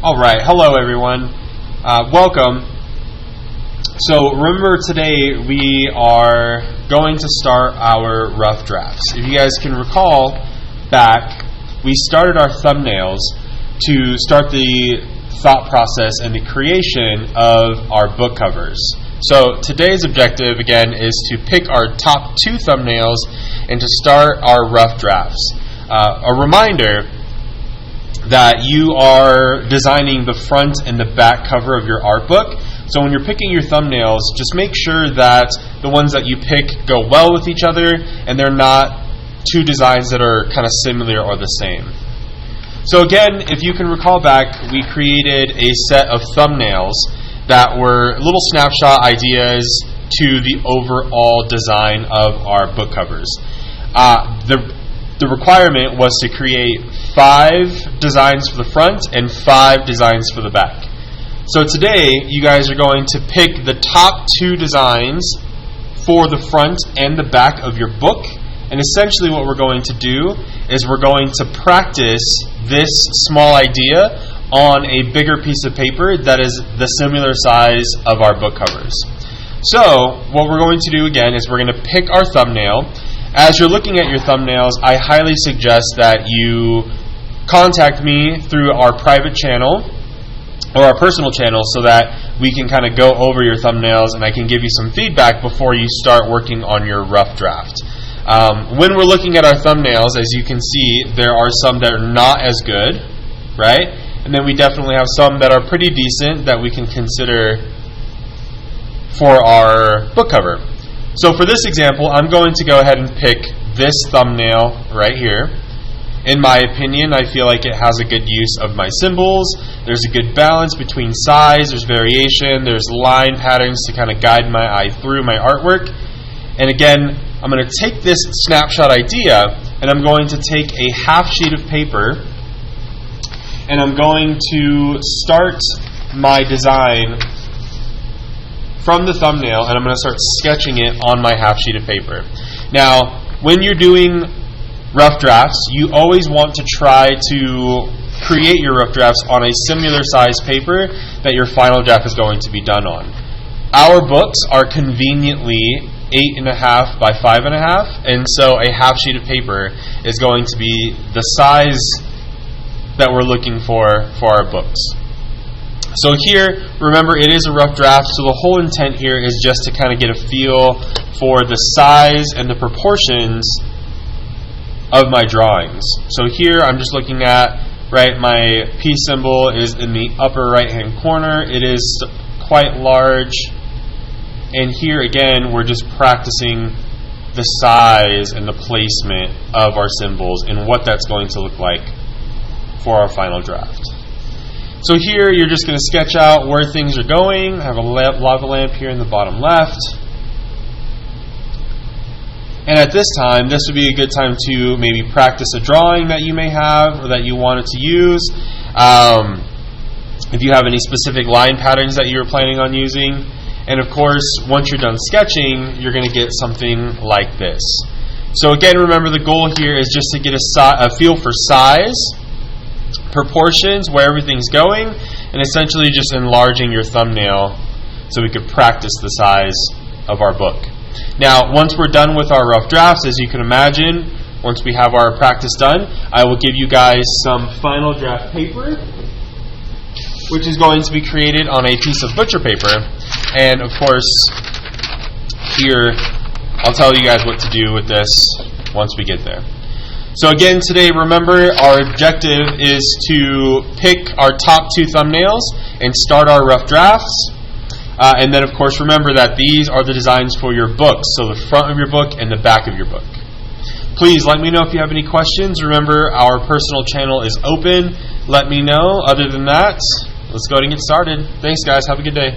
Alright, hello everyone. Welcome. So remember today we are going to start our rough drafts. If you guys can recall back, we started our thumbnails to start the thought process and the creation of our book covers. So today's objective again is to pick our top 2 thumbnails and to start our rough drafts. A reminder that you are designing the front and the back cover of your art book. So when you're picking your thumbnails, just make sure that the ones that you pick go well with each other and they're not 2 designs that are kind of similar or the same. So again, if you can recall back, we created a set of thumbnails that were little snapshot ideas to the overall design of our book covers. The requirement was to create 5 designs for the front and 5 designs for the back. So today, you guys are going to pick the top 2 designs for the front and the back of your book. And essentially what we're going to do is we're going to practice this small idea on a bigger piece of paper that is the similar size of our book covers. So what we're going to do again is we're going to pick our thumbnail. As you're looking at your thumbnails, I highly suggest that you contact me through our private channel or our personal channel so that we can kind of go over your thumbnails and I can give you some feedback before you start working on your rough draft. When we're looking at our thumbnails, as you can see, there are some that are not as good, right? And then we definitely have some that are pretty decent that we can consider for our book cover. So for this example, I'm going to go ahead and pick this thumbnail right here. In my opinion, I feel like it has a good use of my symbols. There's a good balance between size, there's variation, there's line patterns to kind of guide my eye through my artwork. And again, I'm going to take this snapshot idea and I'm going to take a half sheet of paper and I'm going to start my design from the thumbnail and I'm going to start sketching it on my half sheet of paper. Now, when you're doing rough drafts, you always want to try to create your rough drafts on a similar size paper that your final draft is going to be done on. Our books are conveniently 8.5 by 5.5, and so a half sheet of paper is going to be the size that we're looking for our books. So here, remember, it is a rough draft, so the whole intent here is just to kind of get a feel for the size and the proportions of my drawings. So here, I'm just looking at, right, my P symbol is in the upper right-hand corner. It is quite large. And here, again, we're just practicing the size and the placement of our symbols and what that's going to look like for our final draft. So here, you're just going to sketch out where things are going. I have a lava lamp here in the bottom left. And at this time, this would be a good time to maybe practice a drawing that you may have or that you wanted to use. If you have any specific line patterns that you're planning on using. And of course, once you're done sketching, you're going to get something like this. So again, remember the goal here is just to get a feel for size, proportions, where everything's going, and essentially just enlarging your thumbnail so we could practice the size of our book. Now, once we're done with our rough drafts, as you can imagine, once we have our practice done, I will give you guys some final draft paper, which is going to be created on a piece of butcher paper. And of course, here, I'll tell you guys what to do with this once we get there. So again, today, remember, our objective is to pick our top 2 thumbnails and start our rough drafts. And then, of course, remember that these are the designs for your books, so the front of your book and the back of your book. Please let me know if you have any questions. Remember, our personal channel is open. Let me know. Other than that, let's go ahead and get started. Thanks, guys. Have a good day.